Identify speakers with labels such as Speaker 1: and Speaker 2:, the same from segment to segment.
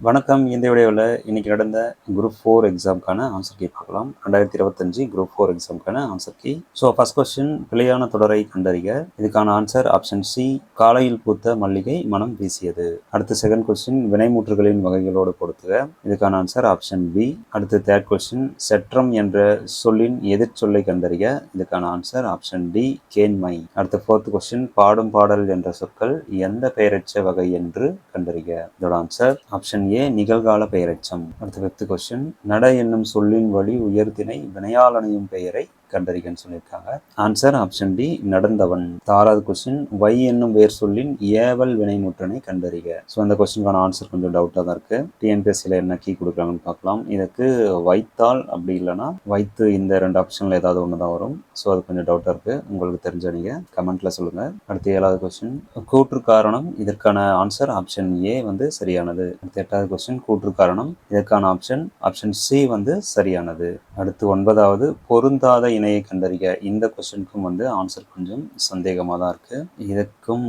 Speaker 1: வணக்கம். இந்த வீடியோவில் இன்னைக்கு நடந்த குரூப் 4 எக்ஸாமுக்கான ஆன்சர் கீ பார்க்கலாம். 2025 குரூப் 4 எக்ஸாமுக்கான answer key. So first question, பிழையான தொடரை கண்டறிக. இதுக்கான ஆன்சர் ஆப்ஷன் சி, காலையில் பூத்த மல்லிகை மனம் வீசியது. அடுத்து செகண்ட் கொஸ்டின், வினைமுற்றுகளின் வகைகளோடு பொறுத்துக. இதுக்கான ஆன்சர் ஆப்ஷன் பி. அடுத்து தேர்ட் கொஸ்டின், செற்றம் என்ற சொல்லின் எதிர்ச்சொல்லை கண்டறிக. இதுக்கான ஆன்சர் ஆப்ஷன் டி, கேண்மை. அடுத்து ஃபோர்த் கொஸ்டின், பாடும் பாடல் என்ற சொற்கள் எந்த பெயரெச்ச வகை என்று கண்டறிக. இதோட ஆன்சர் ஆப்ஷன் ஏ, நிகழ்கால பெயரெச்சம். அடுத்த ஃபிஃப்த் கொஸ்டின், நட என்னும் சொல்லின் வழி உயர்திணை வினையாளனையும் பெயரை கண்டறிகன்னு சொல்லியிருக்காங்க. ஆன்சர் ஆப்ஷன் டி, நடந்தவன். ஆறாவது கொஸ்டின், வை என்னும் வேர் சொல்லின் ஏவல் வினைமுற்றனை கண்டறிக. ஸோ அந்த கொஸ்டினுக்கான ஆன்சர் கொஞ்சம் டவுட்டாக தான் இருக்கு. டிஎன்பிஎஸ்சியில் என்ன கீ கொடுக்குறாங்கன்னு பார்க்கலாம். இதுக்கு வைத்தால், அப்படி இல்லைன்னா வைத்து, இந்த ரெண்டு ஆப்ஷனில் ஏதாவது ஒன்று தான் வரும். ஸோ அது கொஞ்சம் டவுட்டாக இருக்கு. உங்களுக்கு தெரிஞ்ச நீங்கள் கமெண்ட்ல சொல்லுங்க. அடுத்து ஏழாவது கொஸ்டின், கூற்று காரணம். இதற்கான ஆன்சர் ஆப்ஷன் ஏ வந்து சரியானது. அடுத்து எட்டாவது கொஸ்டின், கூற்று காரணம். இதற்கான ஆப்ஷன் சி வந்து சரியானது. அடுத்து ஒன்பதாவது, பொருந்தாத இணையை கண்டறிக. இந்த கொஸ்டினுக்கும் வந்து ஆன்சர் கொஞ்சம் சந்தேகமாக தான் இருக்கு. இதற்கும்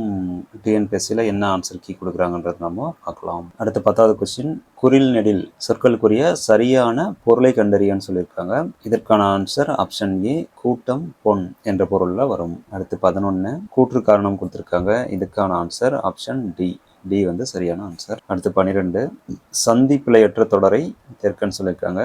Speaker 1: டிஎன்பிஎஸ்சியில் என்ன ஆன்சர் கீ கொடுக்குறாங்கன்றது நம்ம பார்க்கலாம். அடுத்து பத்தாவது கொஸ்டின், குறில் நெடில் சொற்களுக்குரிய சரியான பொருளை கண்டறியன்னு சொல்லியிருக்காங்க. இதற்கான ஆன்சர் ஆப்ஷன் ஏ, கூட்டம் பொன் என்ற பொருள்ல வரும். அடுத்து 11, கூற்று காரணம் கொடுத்துருக்காங்க. இதுக்கான ஆன்சர் ஆப்ஷன் டி வந்து சரியான ஆன்சர். அடுத்து 12, சந்தி பிழையற்ற தொடரை தேர்க்கன்னு சொல்லியிருக்காங்க.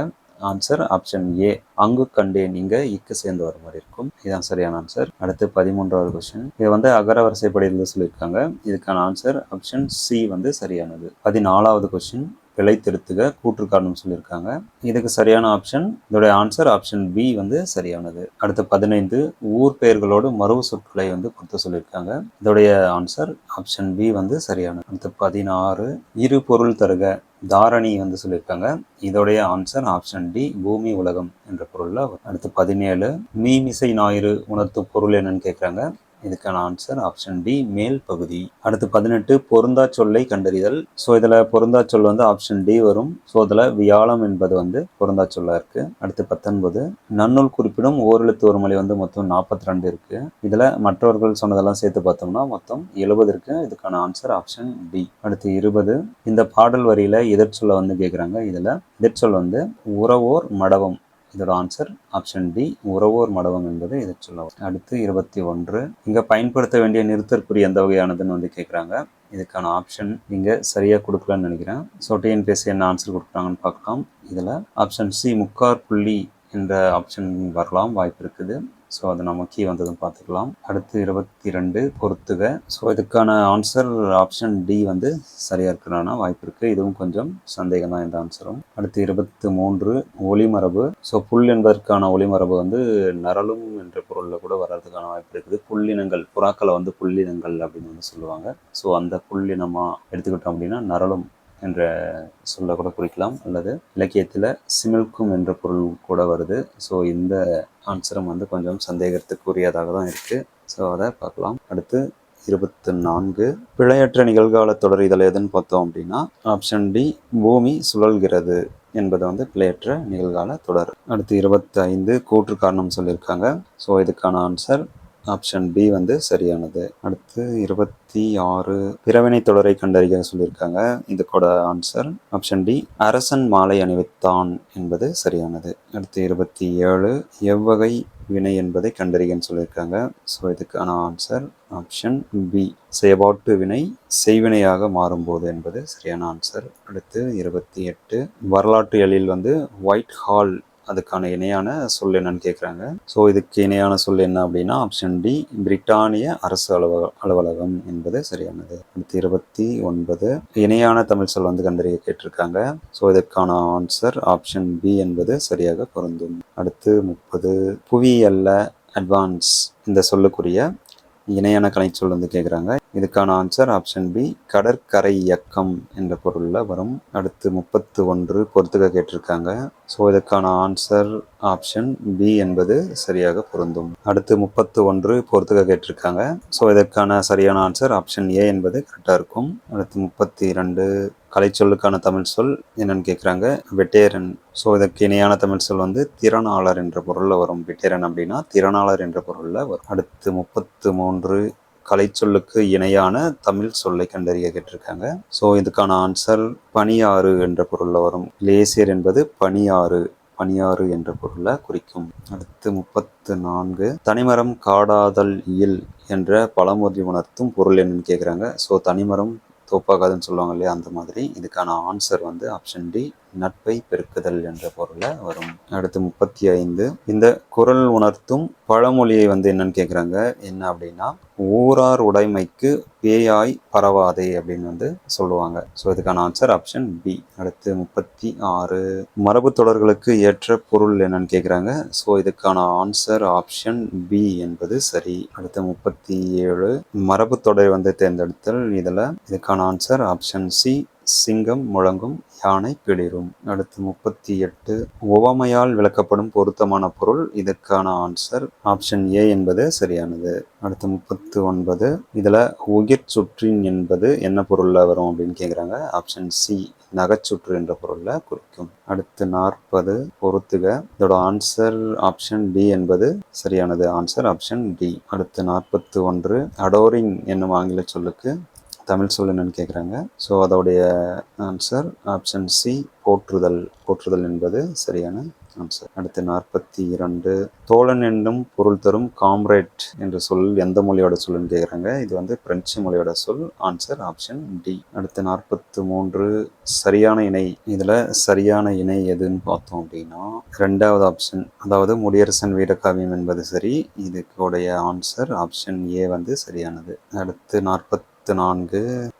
Speaker 1: ஆன்சர் ஆப்ஷன் ஏ, அங்கு கண்டேன். இங்க இக்கு சேர்ந்து வர மாதிரி இருக்கும். இதுதான் சரியான ஆன்சர். அடுத்து 13வது கொஸ்டின், இது வந்து அகர வரிசைப்படியில் சொல்லியிருக்காங்க. இதுக்கான ஆன்சர் ஆப்ஷன் சி வந்து சரியானது. 14வது கொஸ்டின், பிழை திருத்துக, கூற்று காரணம் சொல்லியிருக்காங்க. இதுக்கு சரியான ஆப்ஷன், இதோடைய ஆன்சர் ஆப்ஷன் பி வந்து சரியானது. அடுத்து 15, ஊர் பெயர்களோடு மரபு சொற்களை வந்து பொறுத்து சொல்லியிருக்காங்க. இதோடைய ஆன்சர் ஆப்ஷன் பி வந்து சரியானது. அடுத்து 16, இரு பொருள் தருக, தாரணி வந்து சொல்லியிருக்காங்க. இதோடைய ஆன்சர் ஆப்ஷன் டி, பூமி உலகம் என்ற பொருள்ல. அடுத்து 17, மீமிசை ஞாயிறு உணர்த்தும் பொருள் என்னன்னு கேட்குறாங்க. இதுக்கான ஆன்சர் ஆப்ஷன் டி, மேல் பகுதி. அடுத்து 18, பொருந்தா சொல்லை கண்டறிதல். ஸோ இதில் பொருந்தா சொல் வந்து ஆப்ஷன் டி வரும். ஸோ இதில் வியாழம் என்பது வந்து பொருந்தா சொல்லா இருக்கு. அடுத்து 19, நன்னூல் குறிப்பிடும் ஓரெழுத்து ஒரு மொழி வந்து மொத்தம் 42 இருக்கு. இதில் மற்றவர்கள் சொன்னதெல்லாம் சேர்த்து பார்த்தோம்னா மொத்தம் 70 இருக்கு. இதுக்கான ஆன்சர் ஆப்ஷன் டி. அடுத்து 20, இந்த பாடல் வரியில எதிர்ச்சொல்லை வந்து கேட்குறாங்க. இதில் எதிர்ச்சொல் வந்து உறவோர் மடவம். இதோட ஆன்சர் ஆப்ஷன் டி, உறவோர் மடவம் என்பது இதை சொல்ல. அடுத்து 21, இங்க பயன்படுத்த வேண்டிய நிறுத்தற்குறி எந்த வகையானதுன்னு வந்து கேட்குறாங்க. இதுக்கான ஆப்ஷன் இங்க சரியா கொடுக்கலன்னு நினைக்கிறேன். ஸோ டிஎன்பிஎஸ்சி என்ன ஆன்சர் கொடுக்குறாங்கன்னு பார்க்கலாம். இதுல ஆப்ஷன் சி, முக்கார் புள்ளி என்ற ஆப்ஷன் வரலாம், வாய்ப்பு இருக்குது. ஸோ அது நம்ம கீ வந்ததும் பார்த்துக்கலாம். அடுத்து 22, பொறுத்துக. ஸோ இதுக்கான ஆன்சர் ஆப்ஷன் டி வந்து சரியா இருக்கிறான வாய்ப்பு இருக்கு. இதுவும் கொஞ்சம் சந்தேகம் தான் இந்த ஆன்சரும். அடுத்து 23, ஒளிமரபு. ஸோ புல் என்பதற்கான ஒளிமரபு வந்து நரலும் என்ற பொருள்ல கூட வர்றதுக்கான வாய்ப்பு இருக்குது. புல்லினங்கள், புறாக்களை வந்து புல்லினங்கள் அப்படின்னு வந்து சொல்லுவாங்க. ஸோ அந்த புல்லினமா எடுத்துக்கிட்டோம் அப்படின்னா நரலும் என்ற சொல்ல கூட குறிக்கலாம். அல்லது இலக்கியத்தில் சிமிழ்க்கும் என்ற பொருள் கூட வருது. ஸோ இந்த ஆன்சரும் வந்து கொஞ்சம் சந்தேகத்துக்குரியதாக தான் இருக்கு. ஸோ அதை பார்க்கலாம். அடுத்து 24, பிழையற்ற நிகழ்கால தொடர். இதில் எதுன்னு பார்த்தோம் அப்படின்னா ஆப்ஷன் டி, பூமி சுழல்கிறது என்பது வந்து பிழையற்ற நிகழ்கால தொடர். அடுத்து 25, கூற்று காரணம் சொல்லியிருக்காங்க. ஸோ இதுக்கான ஆன்சர் ஆப்ஷன் பி வந்து சரியானது. அடுத்து 26, பிறவினை தொடரை கண்டறிய சொல்லியிருக்காங்க. இதுக்கோட ஆன்சர் ஆப்ஷன் டி, அரசன் மாலை அணிவித்தான் என்பது சரியானது. அடுத்து 27, எவ்வகை வினை என்பதை கண்டறியன்னு சொல்லியிருக்காங்க. ஸோ இதுக்கான ஆன்சர் ஆப்ஷன் பி, செயபாட்டு வினை செய்வினையாக மாறும்போது என்பது சரியான ஆன்சர். அடுத்து 28, வரலாற்று எழில் வந்து ஒயிட் ஹால், அதுக்கான இணையான சொல் என்னன்னு கேட்குறாங்க. ஸோ இதுக்கு இணையான சொல் என்ன அப்படின்னா ஆப்ஷன் டி, பிரிட்டானிய அரசு அலுவலகம் என்பது சரியானது. அடுத்து 29, இணையான தமிழ் சொல் வந்து கண்டறிய கேட்டிருக்காங்க. ஸோ இதற்கான ஆன்சர் ஆப்ஷன் பி என்பது சரியாக பொருந்தும். அடுத்து 30, புவியல்ல அட்வான்ஸ் இந்த சொல்லுக்குரிய இணையான கலைச்சொல் வந்து கேட்குறாங்க. இதுக்கான ஆன்சர் ஆப்ஷன் பி, கடற்கரை இயக்கம் என்ற பொருள்ல வரும். அடுத்து 31, பொறுத்துக கேட்டிருக்காங்க. ஸோ இதுக்கான ஆன்சர் ஆப்ஷன் பி என்பது சரியாக பொருந்தும். அடுத்து 31, பொறுத்துக கேட்டிருக்காங்க. ஸோ இதற்கான சரியான ஆன்சர் ஆப்ஷன் ஏ என்பது கரெக்டாக இருக்கும். அடுத்து 32, கலைச்சொல்லுக்கான தமிழ் சொல் என்னன்னு கேட்குறாங்க. வெட்டேரன். ஸோ இதற்கு இணையான தமிழ் சொல் வந்து திறனாளர் என்ற பொருளில் வரும். வெட்டேரன் அப்படின்னா திறனாளர் என்ற பொருளில் வரும். அடுத்து 33, கலைச்சொல்லுக்கு இணையான தமிழ் சொல்லை கண்டறிய கேட்டிருக்காங்க. ஸோ இதுக்கான ஆன்சர் பனியாறு என்ற பொருளில் வரும். கிளேசியர் என்பது பனியாறு என்ற பொருளை குறிக்கும். அடுத்து 34 தனிமரம் காடாதல் இயல் என்ற பழமொழி உணர்த்தும் பொருள் என்னன்னு கேட்குறாங்க. ஸோ தனிமரம் தோப்பாகாதுன்னு சொல்லுவாங்க இல்லையா, அந்த மாதிரி இதுக்கான ஆன்சர் வந்து ஆப்ஷன் டி நட்பை பெருக்குதல் என்ற பொருளை வரும். அடுத்து 35 இந்த குறள் உணர்த்தும் பழமொழியை வந்து என்னன்னு கேட்குறாங்க. என்ன அப்படின்னா, ஊரார் உடைமைக்கு பேயாய் பரவாதே அப்படின்னு வந்து சொல்லுவாங்க. ஸோ இதுக்கான ஆன்சர் ஆப்ஷன் பி. அடுத்து 36 மரபு தொடர்களுக்கு ஏற்ற பொருள் என்னன்னு கேட்குறாங்க. ஸோ இதுக்கான ஆன்சர் ஆப்ஷன் பி என்பது சரி. அடுத்து 37 மரபு தொடர் வந்து தேர்ந்தெடுத்தல். இதுக்கான ஆன்சர் ஆப்ஷன் சி சிங்கம் முழங்கும் யானை பிளிரும். அடுத்து 38 உவமையால் விளக்கப்படும் பொருத்தமான பொருள். இதற்கான ஆன்சர் ஆப்ஷன் ஏ என்பது சரியானது. அடுத்து 39 இதுல உயிர் சுற்றின் என்பது என்ன பொருள்ல வரும் அப்படின்னு கேட்குறாங்க. ஆப்ஷன் சி நகைச்சுற்று என்ற பொருள்ல குறிக்கும். அடுத்து 40 பொறுத்துக. இதோட ஆன்சர் ஆப்ஷன் டி என்பது சரியானது. Answer option D. அடுத்து 41 அடோரிங் என்னும் ஆங்கில சொல்லுக்கு தமிழ் சொல் என்னன்னு கேட்குறாங்க. ஸோ அதோடைய ஆன்சர் ஆப்ஷன் சி போற்றுதல் என்பது சரியான ஆன்சர். அடுத்து 42 தோழன் என்னும் பொருள் தரும் காம்ரேட் என்ற சொல் எந்த மொழியோட சொல்லுன்னு கேட்குறாங்க. இது வந்து பிரெஞ்சு மொழியோட சொல். Answer option D. அடுத்து 43 சரியான இணை. இதுல சரியான இணை எதுன்னு பார்த்தோம் அப்படின்னா ரெண்டாவது ஆப்ஷன், அதாவது முடியரசன் வீரகாவியம் என்பது சரி. இதுக்குடைய ஆன்சர் ஆப்ஷன் ஏ வந்து சரியானது. அடுத்து 44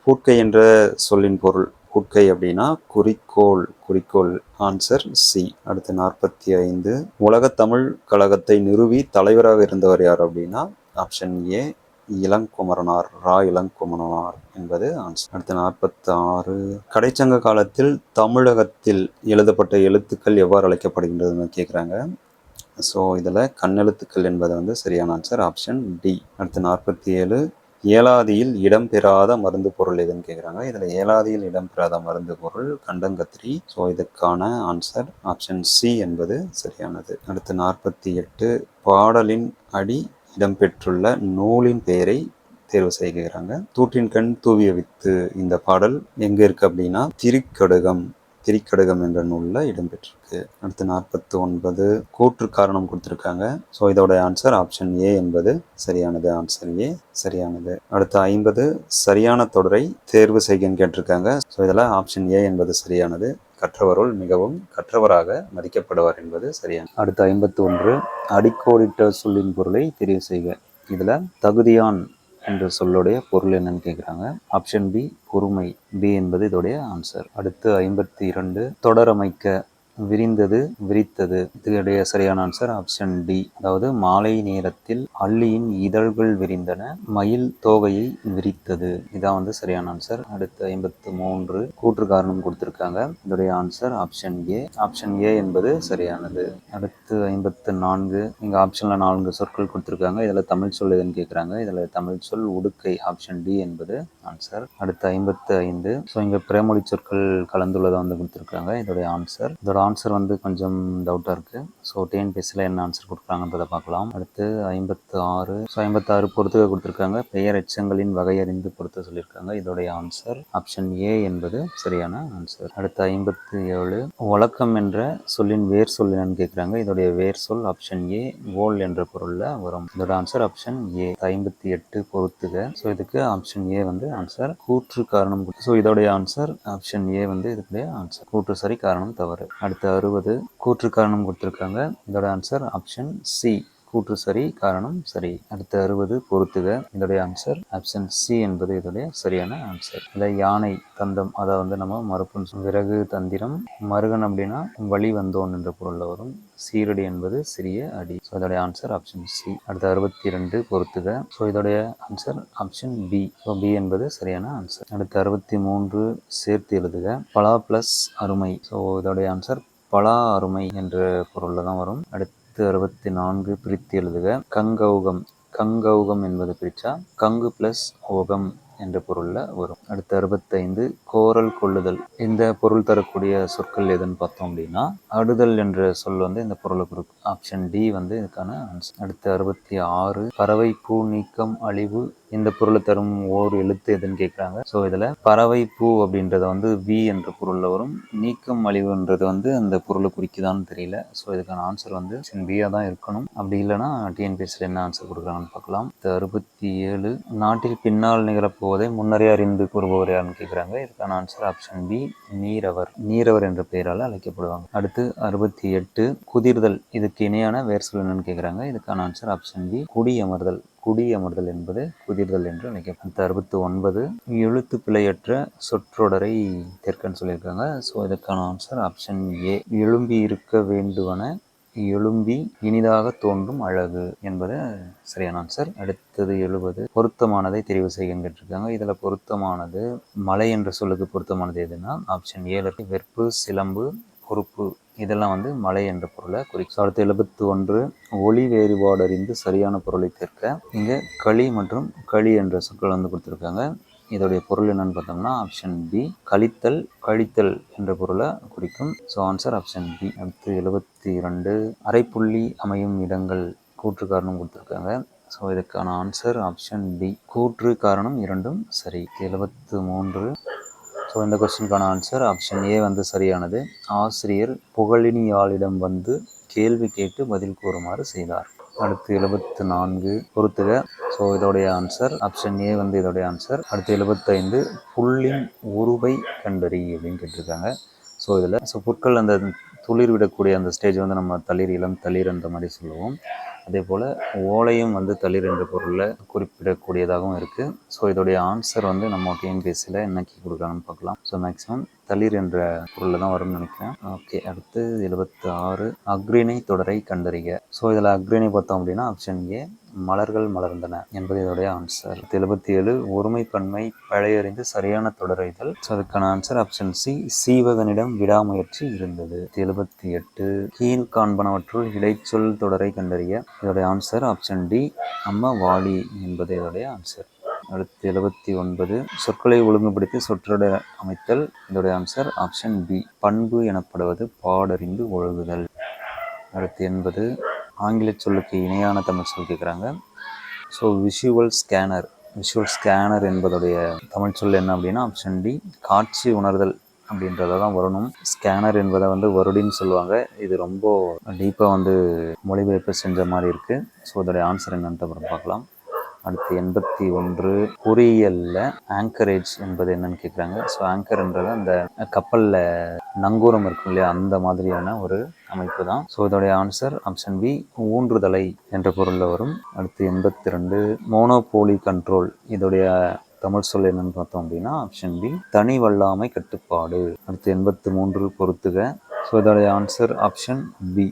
Speaker 1: பூட்கை என்ற சொல்லின் பொருள். பூட்கை அப்படின்னா குறிக்கோள். Answer C. அடுத்து 45 உலகத் தமிழ் கழகத்தை நிறுவி தலைவராக இருந்தவர் யார் அப்படின்னா ஆப்ஷன் ஏ இளங்குமரனார். இளங்குமரனார் என்பது ஆன்சர். அடுத்து 46 கடைச்சங்க காலத்தில் தமிழகத்தில் எழுதப்பட்ட எழுத்துக்கள் எவ்வாறு அழைக்கப்படுகின்றதுன்னு கேட்குறாங்க. ஸோ இதில் கண்ணெழுத்துக்கள் என்பது வந்து சரியான ஆன்சர் ஆப்ஷன் டி. அடுத்து 47 ஏலாதியில் இடம்பெறாத மருந்து பொருள் எதுன்னு கேட்குறாங்க. இதில் ஏலாதியில் இடம்பெறாத மருந்து பொருள் கண்டங்கத்திரி. ஸோ இதுக்கான ஆன்சர் ஆப்ஷன் சி என்பது சரியானது. அடுத்து 48 பாடலின் அடி இடம்பெற்றுள்ள நூலின் பெயரை தேர்வு செய்கிறாங்க. தூற்றின் கண் தூவிய வித்து இந்த பாடல் எங்க இருக்கு அப்படின்னா திரிக்கடுகம் என்ற நூலில் இடம்பெற்றிருக்கு. அடுத்து 49 கூற்று காரணம் கொடுத்துருக்காங்க. ஸோ இதோட ஆன்சர் ஆப்ஷன் ஏ என்பது சரியானது. ஆன்சர் ஏ சரியானது. அடுத்து 50 சரியான தொடரை தேர்வு செய்யன்னு கேட்டிருக்காங்க. ஸோ இதில் ஆப்ஷன் ஏ என்பது சரியானது. கற்றவருள் மிகவும் கற்றவராக மதிக்கப்படுவார் என்பது சரியானது. அடுத்து 51 அடிக்கோடிட்ட சொல்லின் பொருளை தெரிவு செய்க. இதில் தகுதியான் என்ற சொல்லுடைய பொருள் என்னன்னு கேட்குறாங்க. ஆப்ஷன் பி பொறுமை. பி என்பது இதோடைய ஆன்சர். அடுத்து 52 தொடரமைக்க. விரித்தது இதோடைய சரியான ஆன்சர் ஆப்ஷன் டி. அதாவது மாலை நேரத்தில் அல்லியின் இதழ்கள் விரிந்தன, மயில் தோகையை விரித்தது. இதான் வந்து சரியான ஆன்சர். அடுத்து 53 கூற்று காரணம் கொடுத்திருக்காங்க. இதோடைய answer option A. Option A என்பது சரியானது. அடுத்து 54 இங்க ஆப்ஷன்ல 4 சொற்கள் கொடுத்திருக்காங்க. இதுல தமிழ் சொல் எதுன்னு கேட்குறாங்க. இதுல தமிழ் சொல் உடுக்கை. ஆப்ஷன் டி என்பது ஆன்சர். அடுத்து 55 ஸோ இங்க பிறமொழி சொற்கள் கலந்துள்ளதை வந்து கொடுத்திருக்காங்க. இதோடைய ஆன்சர் வந்து கொஞ்சம் டவுட்டாக இருக்குது. ஸோ டிஎன்பிஎஸ்சியில் என்ன ஆன்சர் கொடுக்குறாங்கன்றதை பார்க்கலாம். அடுத்து 56 ஸோ 56 பொறுத்துக்க கொடுத்துருக்காங்க. பெயர் எச்சங்களின் வகையறிந்து பொறுத்த சொல்லியிருக்காங்க. இதோடைய ஆன்சர் ஆப்ஷன் ஏ என்பது சரியான ஆன்சர். அடுத்து 57 வழக்கம் என்ற சொல்லின் வேர் சொல் என்னன்னு கேட்குறாங்க. இதோடைய வேர் சொல் ஆப்ஷன் ஏ ஓல் என்ற பொருளில் வரும். இதோட ஆன்சர் ஆப்ஷன் ஏ. 58 பொறுத்துக. ஸோ இதுக்கு ஆப்ஷன் ஏ வந்து ஆன்சர். கூற்று காரணம். ஸோ இதோடைய ஆன்சர் ஆப்ஷன் ஏ வந்து இதுக்குடைய ஆன்சர். கூற்று சரி காரணம் தவறு. அடுத்து 60 கூற்று காரணம் கொடுத்துருக்காங்க. இதோட ஆன்சர் ஆப்ஷன் சி கூற்று சரி காரணம் சரி. அடுத்து 60 பொறுத்துக. இதோடைய ஆன்சர் ஆப்ஷன் சி என்பது இதோடைய சரியான ஆன்சர். இதை யானை தந்தம் அதை வந்து நம்ம மறுப்புன்னு விறகு தந்திரம். மருகன் அப்படின்னா வழி வந்தோன் என்ற பொருள்ல வரும். சீரடி என்பது சிறிய அடி. ஸோ இதோடைய ஆன்சர் ஆப்ஷன் சி. அடுத்து 62 பொறுத்துக. ஸோ இதோடைய answer option B. So B என்பது சரியான ஆன்சர். அடுத்து 63 சேர்த்து எழுதுக. பலா பிளஸ் அருமை. ஸோ இதோடைய ஆன்சர் பலா அருமை என்ற பொருளில் தான் வரும். அடுத்து 64 பிரித்து எழுதுக. கங்கௌகம் என்பது பிரிச்சா கங்கு பிளஸ் ஓகம் என்ற பொருள்ல வரும். அடுத்து 65 கோரல் கொள்ளுதல். இந்த பொருள் தரக்கூடிய சொற்கள் எதுன்னு பார்த்தோம் அப்படின்னா அடுதல் என்ற சொல் வந்து இந்த பொருளை கொடுக்கும். ஆப்ஷன் டி வந்து இதுக்கான ஆன்சர். அடுத்து 66 பறவை பூ நீக்கம் அழிவு இந்த பொருளை தரும் ஓர் எழுத்து எதுன்னு கேட்குறாங்க. ஸோ இதில் பறவை பூ அப்படின்றது வந்து வி என்ற பொருளில் வரும். நீக்கம் அழிவுன்றது வந்து அந்த பொருளை குறிக்குதான்னு தெரியல. ஸோ இதுக்கான ஆன்சர் வந்து பியாக தான் இருக்கணும். அப்படி இல்லைன்னா டிஎன்பிஎஸ்சியில் என்ன ஆன்சர் கொடுக்குறாங்கன்னு பார்க்கலாம். 67 நாட்டில் பின்னால் நிகழப்போவதை முன்னரே அறிந்து கூறுபவர் யாருன்னு கேட்குறாங்க. இதுக்கான ஆன்சர் ஆப்ஷன் பி நீரவர். நீரவர் என்ற பெயரால் அழைக்கப்படுவாங்க. அடுத்து 68 குதிர்தல், இதுக்கு இணையான வேர் சொல் என்னன்னு கேட்குறாங்க. இதுக்கான ஆன்சர் ஆப்ஷன் பி குடியமர்தல். குடியமர்தல் என்பது குதிர்தல் என்று அழைக்கப்படும். 69 எழுத்து பிழையற்ற சொற்றொடரை தேர்க்கன்னு சொல்லியிருக்காங்க. ஸோ இதுக்கான ஆன்சர் ஆப்ஷன் ஏ எழும்பி இருக்க வேண்டுவன எழும்பி இனிதாக தோன்றும் அழகு என்பது சரியான ஆன்சர். அடுத்தது 70 பொருத்தமானதை தெரிவு செய்யன்னு கேட்டிருக்காங்க. இதில் பொருத்தமானது மலை என்ற சொல்லுக்கு பொருத்தமானது எதுனா ஆப்ஷன் ஏல வெற்பு சிலம்பு பொறுப்பு இதெல்லாம் வந்து மலை என்ற பொருளை குறிக்கும். அடுத்து 71 ஒளி வேறுபாடு அறிந்து சரியான பொருளை தேர்க்க. இங்கே களி மற்றும் களி என்ற சொற்கள் வந்து கொடுத்துருக்காங்க. இதோடைய பொருள் என்னன்னு பார்த்தோம்னா ஆப்ஷன் பி கழித்தல் கழித்தல் என்ற பொருளை குறிக்கும். So answer option B. அடுத்து 72 அரைப்புள்ளி அமையும் இடங்கள் கூற்று காரணம் கொடுத்துருக்காங்க. ஸோ இதுக்கான ஆன்சர் ஆப்ஷன் பி கூற்று காரணம் இரண்டும் சரி. 73 ஸோ இந்த கொஸ்டினுக்கான ஆன்சர் ஆப்ஷன் ஏ வந்து சரியானது. ஆசிரியர் புகழினியாளிடம் வந்து கேள்வி கேட்டு பதில் கூறுமாறு செய்தார். அடுத்து 74 பொறுத்துக. ஸோ இதோடைய ஆன்சர் ஆப்ஷன் ஏ வந்து இதோடைய ஆன்சர். அடுத்து 75 புல்லின் உருவை கண்டறி அப்படின்னு கேட்டிருக்காங்க. ஸோ இதில் புற்கள் அந்த துளிர் விடக்கூடிய அந்த ஸ்டேஜ் வந்து நம்ம தளிர் இளம் தளிர் அந்த மாதிரி சொல்லுவோம். அதே போல் ஓலையும் வந்து தளிர் என்ற பொருளில் குறிப்பிடக்கூடியதாகவும் இருக்குது. ஸோ இதோடைய ஆன்சர் வந்து நம்ம டிஎன்பிஎஸ்சியில் என்னைக்கு கொடுக்குறாங்கன்னு பார்க்கலாம். ஸோ மேக்ஸிமம் தளிர் என்ற பொருளில் தான் வரும்னு நினைக்கிறேன். ஓகே, அடுத்து 76 அக்ரிணை தொடரை கண்டறிக. ஸோ இதில் அக்ரிணை பார்த்தோம் அப்படின்னா ஆப்ஷன் ஏ மலர்கள் மலர்ந்தன என்பது இதோடைய ஆன்சர். 77 ஒருமை பன்மை பழையறிந்து சரியான தொடரைதல். ஸோ அதுக்கான ஆன்சர் ஆப்ஷன் சி சீவகனிடம் விடாமுயற்சி இருந்தது. 78 கீழ் காண்பனவற்றுள் இடைச்சொல் தொடரை கண்டறிய. இதோடைய ஆன்சர் ஆப்ஷன் டி அம்ம வாலி என்பது இதோடைய ஆன்சர். அடுத்து 79 சொற்களை ஒழுங்குபடுத்தி சொற்றொடர் அமைத்தல். இதோடைய ஆன்சர் ஆப்ஷன் பி பண்பு எனப்படுவது பாடறிந்து ஒழுகுதல். அடுத்து 80 ஆங்கில சொல்லுக்கு இணையான தமிழ் சொல் கேட்குறாங்க. ஸோ விஷுவல் ஸ்கேனர் என்பதுடைய தமிழ் சொல் என்ன அப்படின்னா ஆப்ஷன் டி காட்சி உணர்தல் அப்படின்றத தான் வரணும். ஸ்கேனர் என்பதை வந்து வருடின்னு சொல்லுவாங்க. இது ரொம்ப டீப்பாக வந்து மொழிபெயர்ப்பு செஞ்ச மாதிரி இருக்குது. ஸோ இதோடைய ஆன்சர் என்னன்ட்டு அப்புறம் பார்க்கலாம். அடுத்து 81 பொறியியலில் ஆங்கரேஜ் என்பது என்னன்னு கேட்குறாங்க. ஸோ ஆங்கர்ன்றது அந்த கப்பலில் நங்கூரம் இருக்கும் இல்லையா, அந்த மாதிரியான ஒரு அமைப்பு தான். ஸோ இதோடைய ஆன்சர் ஆப்ஷன் பி ஊன்றுதலை என்ற பொருளில் வரும். அடுத்து 82 மோனோபோலி கண்ட்ரோல். இதோடைய தமிழ் சொல் என்னன்னு பார்த்தோம் அப்படின்னா ஆப்ஷன் பி தனி வல்லாமை கட்டுப்பாடு. அடுத்து 83 பொறுத்துக. ஸோ இதோடைய ஆன்சர் ஆப்ஷன் பி.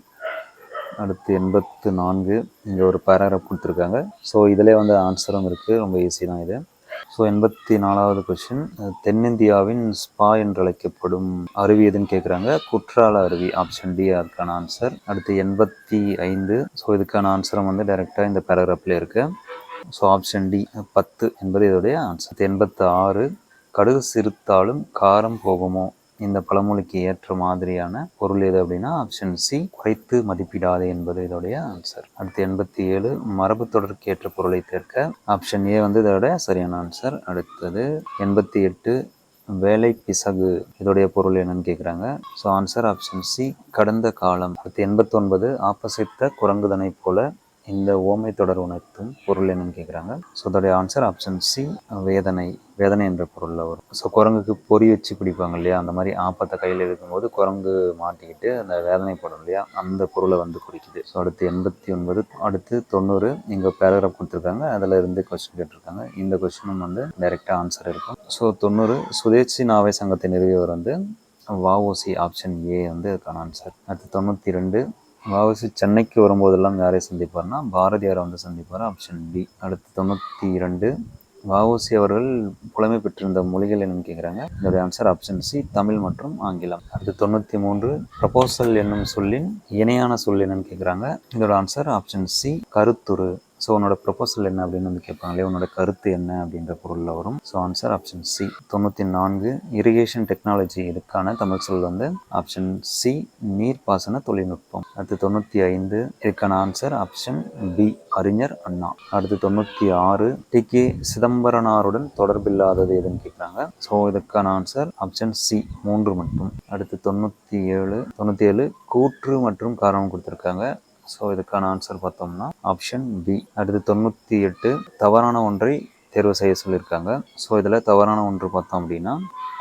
Speaker 1: அடுத்து 84 இங்கே ஒரு பேராகிராஃப் கொடுத்துருக்காங்க. ஸோ இதிலே வந்து ஆன்சரும் இருக்குது, ரொம்ப ஈஸி தான் இது. ஸோ 84வது கொஸ்டின் தென்னிந்தியாவின் ஸ்பா என்று அழைக்கப்படும் அருவி எதுன்னு கேட்குறாங்க. குற்றால அருவி ஆப்ஷன் டி அதுக்கான ஆன்சர். அடுத்து 85 ஸோ இதுக்கான ஆன்சரும் வந்து டைரெக்டாக இந்த பேராகிராஃபில் இருக்குது. ஸோ ஆப்ஷன் டி 10 என்பது இதோடைய ஆன்சர். 86 கடுகு சிறுத்தாலும் காரம் போகுமோ. இந்த பழமொழிக்கு ஏற்ற மாதிரியான பொருள் எது அப்படின்னா ஆப்ஷன் சி குறைத்து மதிப்பிடாதே என்பது இதோடைய ஆன்சர். அடுத்து 87 மரபு தொடருக்கு ஏற்ற பொருளை தேர்க்க. ஆப்ஷன் ஏ வந்து இதோட சரியான ஆன்சர். அடுத்தது 88 வேலை பிசகு. இதோடைய பொருள் என்னன்னு கேட்குறாங்க. ஸோ ஆன்சர் ஆப்ஷன் சி கடந்த காலம். அடுத்து 89 ஆப்போசிட்ட குரங்குதனை போல இந்த ஓமை தொடர் உணர்த்தும் பொருள் என்னன்னு கேட்குறாங்க. ஸோ அதோடைய ஆன்சர் ஆப்ஷன் சி வேதனை என்ற பொருளில் வரும். ஸோ குரங்குக்கு பொறி வச்சு பிடிப்பாங்க இல்லையா, அந்த மாதிரி ஆப்பத்தை கையில் இருக்கும்போது குரங்கு மாட்டிக்கிட்டு அந்த வேதனைப்படும் இல்லையா, அந்த பொருளை வந்து குறிக்குது. ஸோ அடுத்து 89 அடுத்து 90 இங்கே பேராகிராஃப் கொடுத்துருக்காங்க, அதில் இருந்து கொஸ்டின் கேட்டிருக்காங்க. இந்த கொஸ்டினும் வந்து டைரெக்டாக ஆன்சர் இருக்கும். ஸோ 90 சுதேசி நாவை சங்கத்தை நிறுவியவர் வந்து வஉசி ஆப்ஷன் ஏ வந்து அதுக்கான ஆன்சர். அடுத்து 92 வஉசி சென்னைக்கு வரும்போதெல்லாம் யாரை சந்திப்பார்னா பாரதியாரை வந்து சந்திப்பார் ஆப்ஷன் பி. அடுத்து 92 வஉசி அவர்கள் புலமை பெற்றிருந்த மொழிகள் என்னன்னு கேட்குறாங்க. இதோடைய ஆன்சர் ஆப்ஷன் சி தமிழ் மற்றும் ஆங்கிலம். அடுத்து 93 ப்ரப்போசல் என்னும் சொல்லின் இணையான சொல் என்னன்னு கேட்குறாங்க. இதோட ஆன்சர் ஆப்ஷன் சி கருத்துரு. ஸோ உன்னோட ப்ரொபோசல் என்ன அப்படின்னு வந்து கேட்பாங்களே, உன்னோட கருத்து என்ன அப்படின்ற பொருளில் வரும். So answer option C. 94 irrigation technology, இதுக்கான தமிழ் சொல் வந்து ஆப்ஷன் சி நீர்ப்பாசன தொழில்நுட்பம். அடுத்து 95 இதுக்கான ஆன்சர் ஆப்ஷன் பி அறிஞர் அண்ணா. அடுத்து 96 டி.கே. சிதம்பரனாருடன் தொடர்பில்லாதது எதுன்னு கேட்குறாங்க. ஸோ இதுக்கான ஆன்சர் ஆப்ஷன் சி 3 மட்டும். அடுத்து 97 கூற்று மற்றும் காரணம் கொடுத்துருக்காங்க. ஸோ இதுக்கான ஆன்சர் பார்த்தோம்னா ஆப்ஷன் பி. அடுத்து 98 தவறான ஒன்றை தேர்வு செய்ய சொல்லியிருக்காங்க. ஸோ இதில் தவறான ஒன்று பார்த்தோம் அப்படின்னா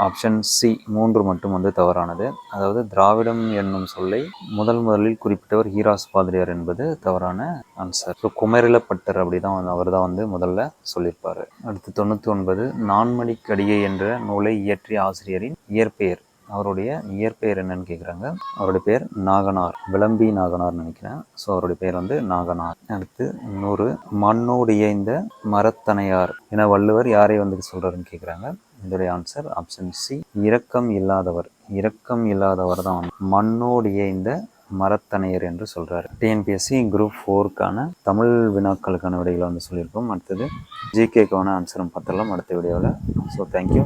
Speaker 1: ஆப்ஷன் சி 3 மட்டும் வந்து தவறானது. அதாவது திராவிடம் என்னும் சொல்லை முதலில் குறிப்பிட்டவர் ஈராஸ் பாதிரியார் என்பது தவறான ஆன்சர். ஸோ குமரிலப்பட்டர் அப்படிதான் அவர் தான் வந்து முதல்ல சொல்லியிருப்பாரு. அடுத்து 99 நான்மணிக்கடிகை என்ற நூலை இயற்றிய ஆசிரியரின் இயற்பெயர். அவருடைய இயற்பெயர் என்னன்னு கேட்குறாங்க. அவருடைய பேர் நாகனார், விளம்பி நாகனார் நினைக்கிறேன். ஸோ அவருடைய பேர் வந்து நாகனார். அடுத்து 100 மண்ணோடு இயைந்த மரத்தனையார் என வள்ளுவர் யாரை வந்து சொல்றாருன்னு கேட்குறாங்க. இதோடைய ஆன்சர் ஆப்ஷன் சி இரக்கம் இல்லாதவர். இரக்கம் இல்லாதவர் தான் மண்ணோடு இயைந்த மரத்தனையர் என்று சொல்றாரு. டிஎன்பிஎஸ்சி குரூப் 4க்கான தமிழ் வினாக்களுக்கான விடைகளை வந்து சொல்லியிருக்கோம். அடுத்தது ஜிகேக்கான ஆன்சரும் பார்த்துடலாம் அடுத்த வீடியோவில். So thank you.